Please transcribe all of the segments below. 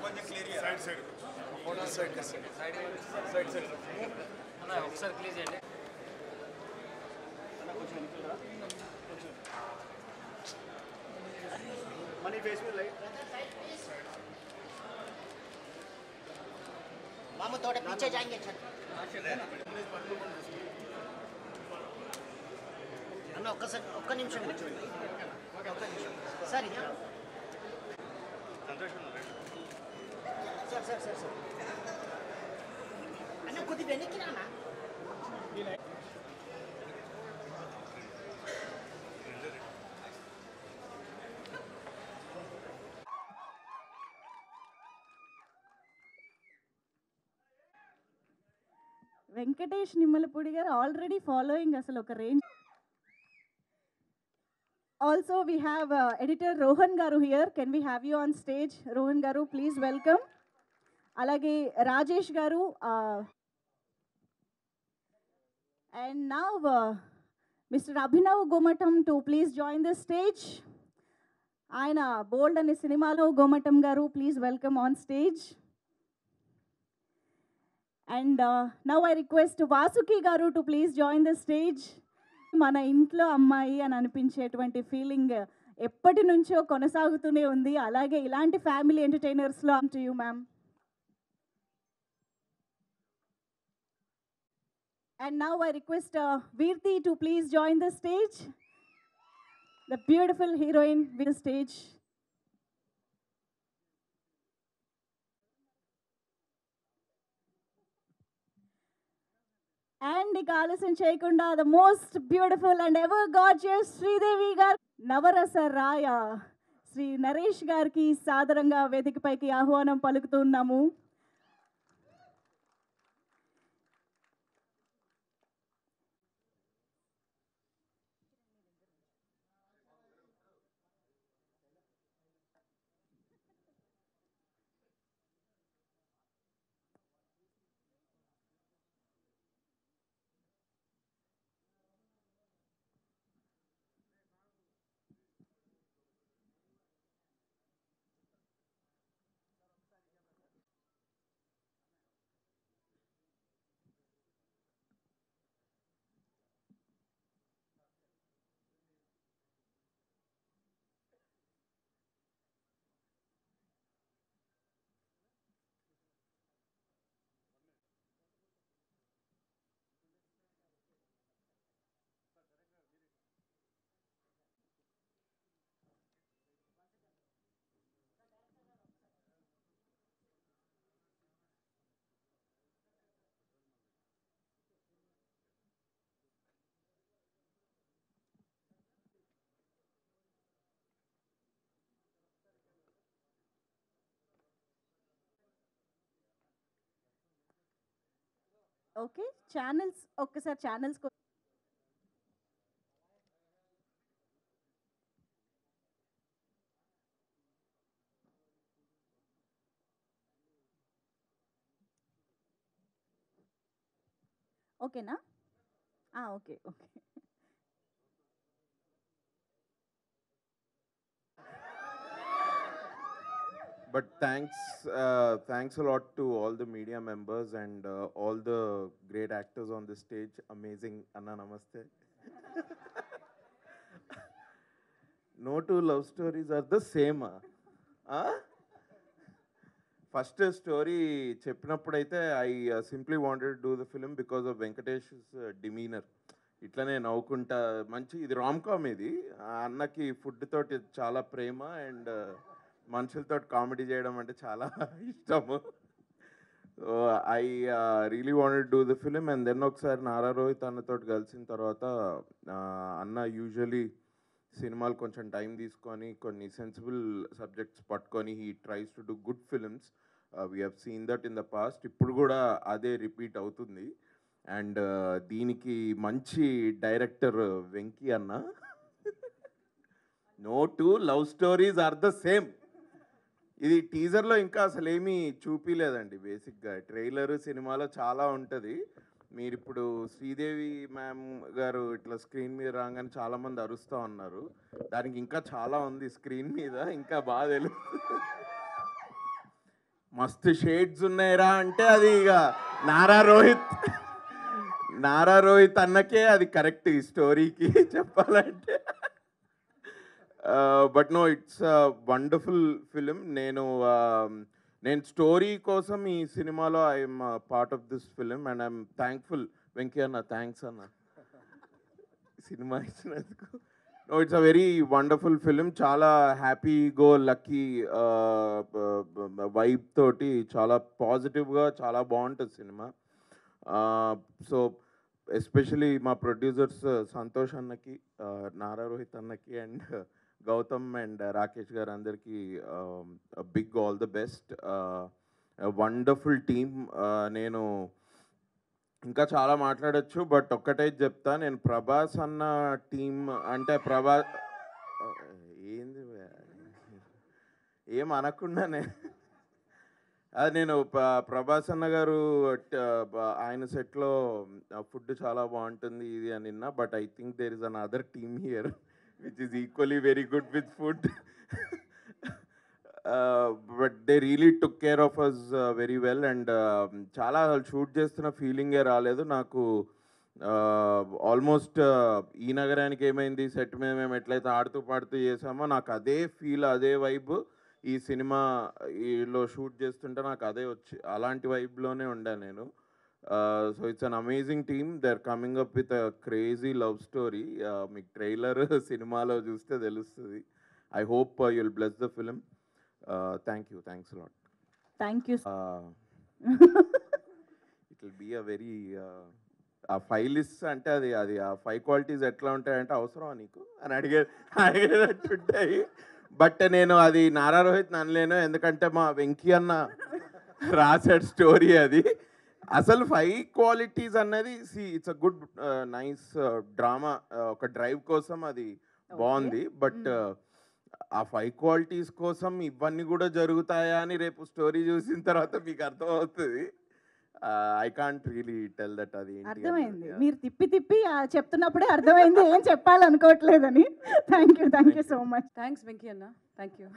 కొంచెం clear side photo side అన్న ఒకసారి క్లియర్ చేయండి అన్న కొంచెం నిక్కురా కొంచెం మనీ ఫేస్ మీద లైట్ मामू थोड़े पीछे जाएंगे అన్న ఒక్క నిమిషం కూర్చోండి సరే సార్ అన్న కొద్ది వెనక్కి రానా వెంకటేష్ నిమ్మలపూడి గారు ఆల్రెడీ ఫాలోయింగ్ అసలు ఒక రేంజ్. Also we have editor Rohan గారు here. Can we have you on stage? Rohan గారు ప్లీజ్ వెల్కమ్. అలాగే రాజేష్ గారు. And now mister Abhinav Gomatam to please join the stage. ఆయన బోల్డ్ అనే సినిమాలో గోమటం గారు please welcome on stage. And now I request Vasuki garu to please join the stage. మన ఇంట్లో అమ్మాయి అని అనిపించేటువంటి ఫీలింగ్ ఎప్పటి నుంచో కొనసాగుతూనే ఉంది. అలాగే ఇలాంటి ఫ్యామిలీ ఎంటర్టైనర్స్లో to you ma'am. And now I request Veerti to please join the stage. The beautiful heroine with the stage. And ఇక ఆలస్యం చేయకుండా the most beautiful and ever gorgeous Sridevi గారు, నవరస రాయ శ్రీ నరేష్ గారికి సాదరంగా వేదికపైకి ఆహ్వానం పలుకుతున్నాము. ఓకే, ఛానల్స్ ఒక్కసారి ఛానల్స్ ఓకేనా? Okay okay. But thanks a lot to all the media members and all the great actors on the stage. Amazing. Anna, namaste. No two love stories are the same. First story చెప్పినప్పుడైతే I simply wanted to do the film because of Venkatesh's demeanor. ఇట్లనే నవ్వుకుంటా మంచి ఇది romcom. ఇది అన్నకి food తోటి చాలా ప్రేమ and మనుషులతో comedy చేయడం అంటే చాలా ఇష్టము. So I really wanted do the film. And then ఒకసారి నారా రోహిత్ అన్నతో కలిసిన తర్వాత అన్న యూజువలీ సినిమాలు కొంచెం టైం తీసుకొని కొన్ని సెన్సిబుల్ సబ్జెక్ట్స్ పట్టుకొని he tries to do good films. We have seen that in the past. ఇప్పుడు కూడా అదే రిపీట్ అవుతుంది. అండ్ దీనికి మంచి డైరెక్టర్ వెంకీ అన్న. No two love stories are the same. ఇది టీజర్లో ఇంకా అసలు ఏమీ చూపించలేదండి. బేసిక్గా ట్రైలర్ సినిమాలో చాలా ఉంటుంది. మీరు ఇప్పుడు శ్రీదేవి మ్యామ్ గారు ఇట్లా స్క్రీన్ మీద రాగానే చాలామంది అరుస్తూ ఉన్నారు. దానికి ఇంకా చాలా ఉంది స్క్రీన్ మీద, ఇంకా బాగా తెలుస్తుంది. మస్తు షేడ్స్ ఉన్నాయిరా అంటే అది ఇక నారా రోహిత్ నారా రోహిత్ అన్నకే అది కరెక్ట్ ఈ స్టోరీకి చెప్పాలంటే. But no, it's wonderful film. నేను స్టోరీ కోసం ఈ సినిమాలో I'm part of this film and I'm thankful. Venky అన్న, థ్యాంక్స్ అన్న సినిమా ఇచ్చినందుకు. No, it's a very wonderful film. చాలా హ్యాపీ గో లక్కీ వైబ్ తోటి చాలా పాజిటివ్గా చాలా బాగుంటుంది సినిమా. సో ఎస్పెషలీ మా ప్రొడ్యూసర్స్ సంతోష్ అన్నకి, నారా రోహిత్ అన్నకి అండ్ గౌతమ్ అండ్ రాకేష్ గారు అందరికీ big all the best. Wonderful team. నేను ఇంకా చాలా మాట్లాడచ్చు, బట్ ఒక్కటే చెప్తా, నేను ప్రభాస్ అన్న టీం అంటే ఏంది ఏం అనకుండానే అది నేను ప్రభాస్ అన్న గారు ఆయన సెట్లో ఫుడ్ చాలా బాగుంటుంది ఇది అని విన్నా. But I think there is an other team here which is equally very good with food. But they really took care of us very well. And చాలా షూట్ చేస్తున్న ఫీలింగే రాలేదు నాకు. ఆల్మోస్ట్ ఈ నగరానికి ఏమైంది సెట్ మీద మేము ఎట్లయితే ఆడుతూ పాడుతూ చేసామో నాకు అదే ఫీల్, అదే వైబ్ ఈ సినిమాలో షూట్ చేస్తుంటే నాకు అదే వచ్చి అలాంటి వైబ్లోనే ఉండా నేను. So it's an amazing team. They are coming up with a crazy love story. మీకు ట్రైలర్ సినిమాలో చూస్తే తెలుస్తుంది. I hope you'll bless the film. Thank you, thanks lot. Thank you. It will be a very uh 5 list అంటే అది ఆ 5 qualities ఎట్లా ఉంటాయంటే అవసరమా నీకు అని అడిగేటట్టుంటాయి. బట్ నేను అది నారా రోహిత్ అనలేను, ఎందుకంటే మా వెంకీ అన్న రాసాడు స్టోరీ అది. అసలు 5 క్వాలిటీస్ అన్నది it's a good nice drama. ఒక డ్రైవ్ కోసం అది బాగుంది. బట్ ఆ 5 క్వాలిటీస్ కోసం ఇవన్నీ కూడా జరుగుతాయా అని రేపు స్టోరీ చూసిన తర్వాత మీకు అర్థమవుతుంది. I can't really tell that. అది అర్థమైంది, మీరు తిప్పి తిప్పి చెప్తున్నప్పుడే అర్థమైంది ఏం చెప్పాలనుకోవట్లేదని. Thank you so much. Thanks Venky అన్న, thank you.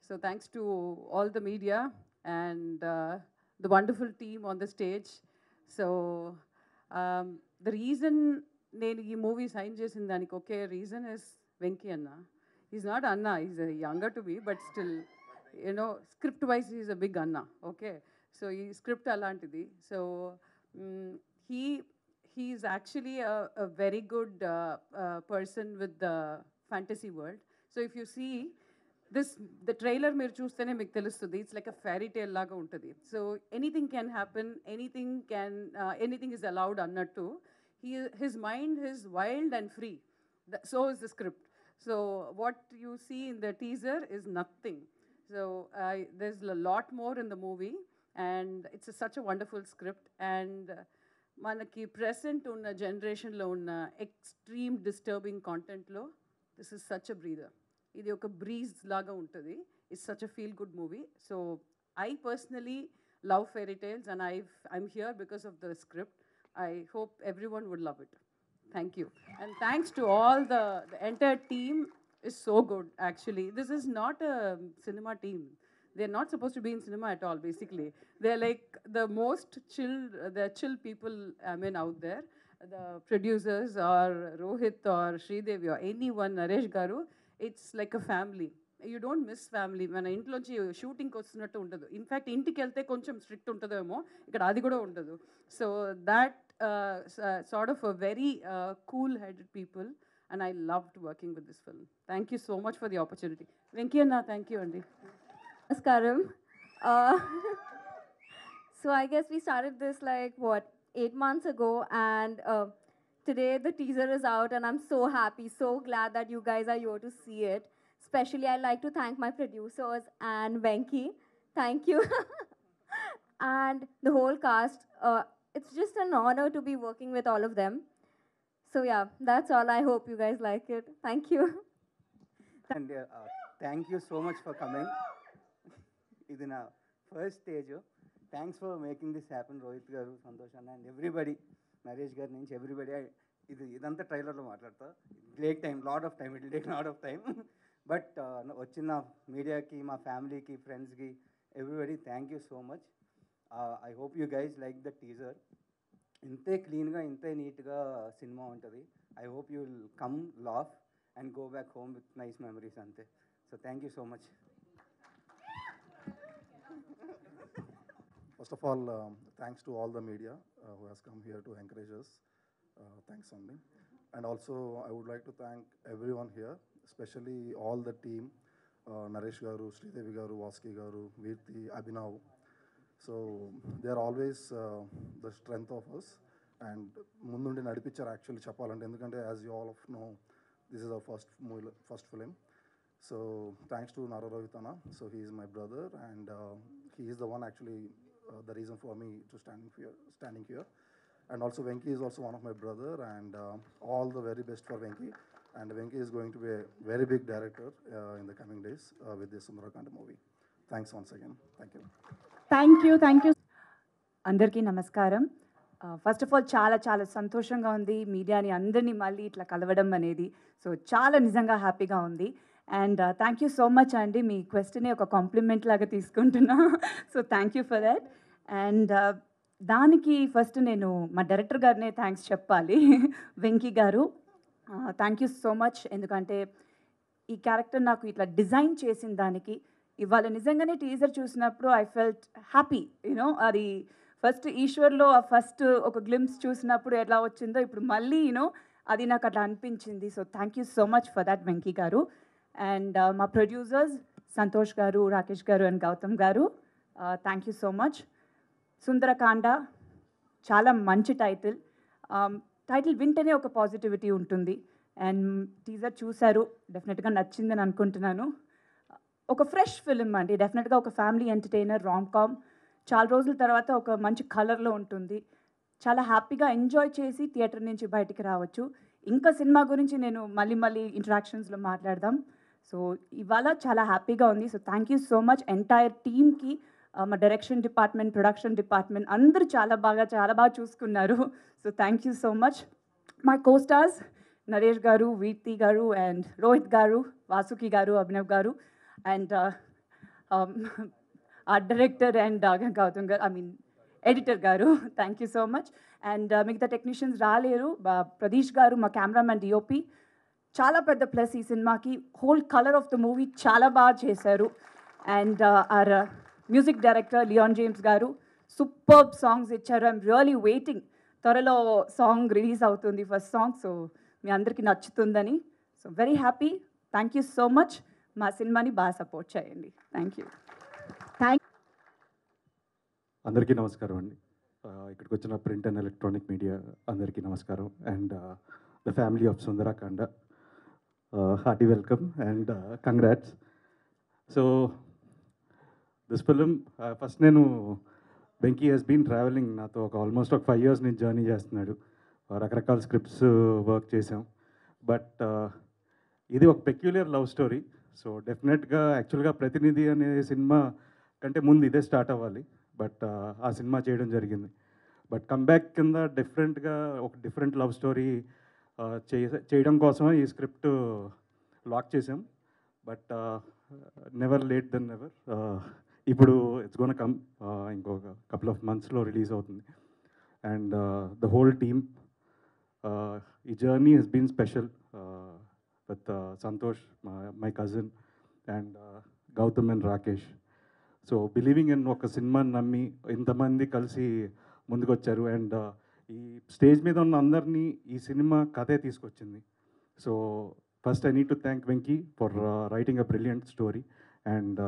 So thanks to all the media and the wonderful team on the stage. So the reason నేను ఈ మూవీ సైన్ చేసిన దానికి ఒకే రీజన్ ఇస్ వెంకీ అన్న. ఈజ్ నాట్ అన్న, is younger to me, but still script wise is a big అన్న. Okay, so ఈ script అలాంటిది. So he's actually a very good person with the fantasy world. So if you see the trailer మీరు చూస్తేనే మీకు తెలుస్తుంది, it's like a fairy tale లాగా ఉంటుంది. So anything can happen, anything is allowed అన్నట్టు. His mind is wild and free. So is the script. So what you see in the teaser is nothing. So there is a lot more in the movie and it's such a wonderful script. And మనకి present ఉన్న జనరేషన్లో ఉన్న extreme disturbing కాంటెంట్లో this is such a breather. ఇది ఒక breeze లాగా ఉంటుంది. It's such a feel good movie. So I personally love fairy tales and I'm here because of the script. I hope everyone would love it. Thank you. And thanks to all the entire team is so good actually. This is not a cinema team. They're not supposed to be in cinema at all basically. They're like the most chill people out there. The producers or Rohit or Sridevi or anyone, Naresh Garu, it's like a family. You don't miss family. మన ఇంట్లోంచి షూటింగ్కి వస్తున్నట్టు ఉండదు. In fact ఇంటికి వెళ్తే కొంచెం strict ఉంటుందేమో, ఇక్కడ అది కూడా ఉండదు. So that sort of a very cool-headed people, and I loved working with this film. Thank you so much for the opportunity. Venki Anna, thank you, Andy. Namaskaram. So I guess we started this 8 months ago, and today the teaser is out, and I'm so happy, so glad that you guys are here to see it. Especially, I'd like to thank my producers and Venki. Thank you. And the whole cast. It's just an honor to be working with all of them. So yeah, that's all. I hope you guys like it. Thank you. And thank you so much for coming. This is our first stage. Thanks for making this happen, Rohit garu, Santosh Anna, and everybody. Naresh garu nunchi everybody. Idantha trailer lo maatladta. It will take time, lot of time. It will take lot of time. But వచ్చిన మీడియాకి, మా ఫ్యామిలీకి, ఫ్రెండ్స్కి, everybody, thank you so much. I hope you guys like the teaser. ఇంతే క్లీన్గా ఇంతే నీట్గా సినిమా ఉంటుంది. I hope you will come laugh and go back home with nice memories అంతే. So thank you so much. First of all, thanks to all the media who has come here to encourage us. Thanks only. And also, I would like to thank everyone here, especially all the team, Naresh Garu, Sridevi Garu, Vaski Garu, Veerti, Abhinav. So, they are always the strength of us. And mundundi nadipichar actually cheppalante endukante as you all of know, this is our first film. So, thanks to Nara Rohitana. So, he is my brother and he is the one actually the reason for me to standing here. And also Venki is also one of my brother, and all the very best for Venki. And Venki is going to be a very big director in the coming days with this Sundarakanda movie. Thanks once again. Thank you. Thank you. అందరికీ నమస్కారం. First of all చాలా సంతోషంగా ఉంది మీడియాని అందరినీ మళ్ళీ ఇట్లా కలవడం అనేది. సో చాలా నిజంగా హ్యాపీగా ఉంది. And thank you so much అండి, మీ క్వశ్చనే ఒక కాంప్లిమెంట్ లాగా తీసుకుంటున్నా. So thank you for that. And దానికి ఫస్ట్ నేను మా డైరెక్టర్ గారినే థ్యాంక్స్ చెప్పాలి, వెంకీ గారు. Thank you so much. ఎందుకంటే ఈ క్యారెక్టర్ నాకు ఇట్లా డిజైన్ చేసిన దానికి ఇవాళ నిజంగానే టీజర్ చూసినప్పుడు ఐ ఫెల్ట్ హ్యాపీ. యూనో అది ఫస్ట్ ఈశ్వర్లో ఆ ఫస్ట్ ఒక గ్లిమ్స్ చూసినప్పుడు ఎలా వచ్చిందో ఇప్పుడు మళ్ళీ అది నాకు అట్లా అనిపించింది. So thank you so much for that Venky గారు. అండ్ మా ప్రొడ్యూసర్స్ సంతోష్ గారు, రాకేష్ గారు అండ్ గౌతమ్ గారు, thank you so much. Sundarakanda చాలా మంచి టైటిల్. టైటిల్ వింటేనే ఒక పాజిటివిటీ ఉంటుంది. అండ్ టీజర్ చూశారు, డెఫినెట్గా నచ్చిందని అనుకుంటున్నాను. ఒక ఫ్రెష్ ఫిలిం అండి, డెఫినెట్గా ఒక ఫ్యామిలీ ఎంటర్టైనర్, రామ్ కామ్. చాలా రోజుల తర్వాత ఒక మంచి కలర్లో ఉంటుంది. చాలా హ్యాపీగా ఎంజాయ్ చేసి థియేటర్ నుంచి బయటికి రావచ్చు. ఇంకా సినిమా గురించి నేను మళ్ళీ ఇంటరాక్షన్స్లో మాట్లాడదాం. సో ఇవాళ చాలా హ్యాపీగా ఉంది. So thank you so much entire టీమ్కి, మా డైరెక్షన్ డిపార్ట్మెంట్, ప్రొడక్షన్ డిపార్ట్మెంట్ అందరూ చాలా బాగా చూసుకున్నారు. So thank you so much. My co-stars Naresh గారు, వీర్తి గారు అండ్ రోహిత్ గారు, Vasuki garu, Abhinav garu and art director and Gautham garu, editor గారు, thank you so much. And మిగతా టెక్నీషియన్స్ రాలేరు. ప్రదీష్ గారు మా కెమెరామెన్, డిఓపి, చాలా పెద్ద ప్లస్ ఈ సినిమాకి. Whole colour of the movie చాలా బాగా చేశారు. And our music director Leon James garu superb songs ఇచ్చారు. ఐఎమ్ రియలీ వెయిటింగ్, త్వరలో సాంగ్ రిలీజ్ అవుతుంది, ఫస్ట్ సాంగ్. సో మీ అందరికీ నచ్చుతుందని. So very happy. Thank you so much. మా సినిమాని బాగా సపోర్ట్ చేయండి. Thank you. అందరికీ నమస్కారం అండి. ఇక్కడికి వచ్చిన ప్రింట్ అండ్ ఎలక్ట్రానిక్ మీడియా అందరికీ నమస్కారం. And the family of Sundarakanda, hearty welcome and congrats. So this film first నేను వెంకీ హెస్ బీన్ ట్రావెలింగ్ నాతో ఆల్మోస్ట్ ఒక 5 years నుంచి జర్నీ చేస్తున్నాడు. రకరకాల స్క్రిప్ట్స్ వర్క్ చేసాం. బట్ ఇది ఒక పెక్యులర్ లవ్ స్టోరీ. సో డెఫినెట్గా యాక్చువల్గా ప్రతినిధి అనే సినిమా కంటే ముందు ఇదే స్టార్ట్ అవ్వాలి. బట్ ఆ సినిమా చేయడం జరిగింది. బట్ కమ్బ్యాక్ కింద ఒక డిఫరెంట్ లవ్ స్టోరీ చేయడం కోసమే ఈ స్క్రిప్ట్ లాక్ చేసాం. But never late then never. ఇప్పుడు ఇట్స్ గోన్ కమ్, ఇంకొక couple of monthsలో రిలీజ్ అవుతుంది. అండ్ ద హోల్ టీమ్, ఈ journey has been special with Santosh, my cousin, and Gautham and Rakesh. So believing in ఒక సినిమాని నమ్మి ఇంతమంది కలిసి ముందుకొచ్చారు. అండ్ ఈ స్టేజ్ మీద ఉన్న అందరినీ ఈ సినిమా కథే తీసుకొచ్చింది. So first I need to thank Venky for writing a brilliant story. And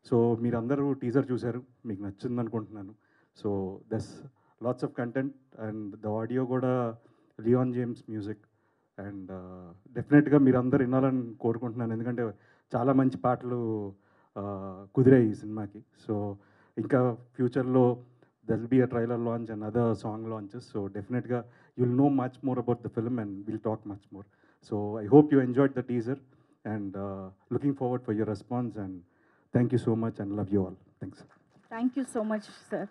so మీరందరూ టీజర్ చూశారు, మీకు నచ్చింది అనుకుంటున్నాను. So this lots of content and the audio కూడా లియాన్ జేమ్స్ మ్యూజిక్. అండ్ డెఫినెట్గా మీరందరూ వినాలని కోరుకుంటున్నాను, ఎందుకంటే చాలా మంచి పాటలు కుదిరాయి ఈ సినిమాకి. సో ఇంకా ఫ్యూచర్లో there will be a trailer launch and other song launches. So డెఫినెట్గా you will know much more about the film and will talk much more. So I hope you enjoyed the teaser and looking forward for your response. And thank you so much and love you all. Thanks. Thank you so much sir.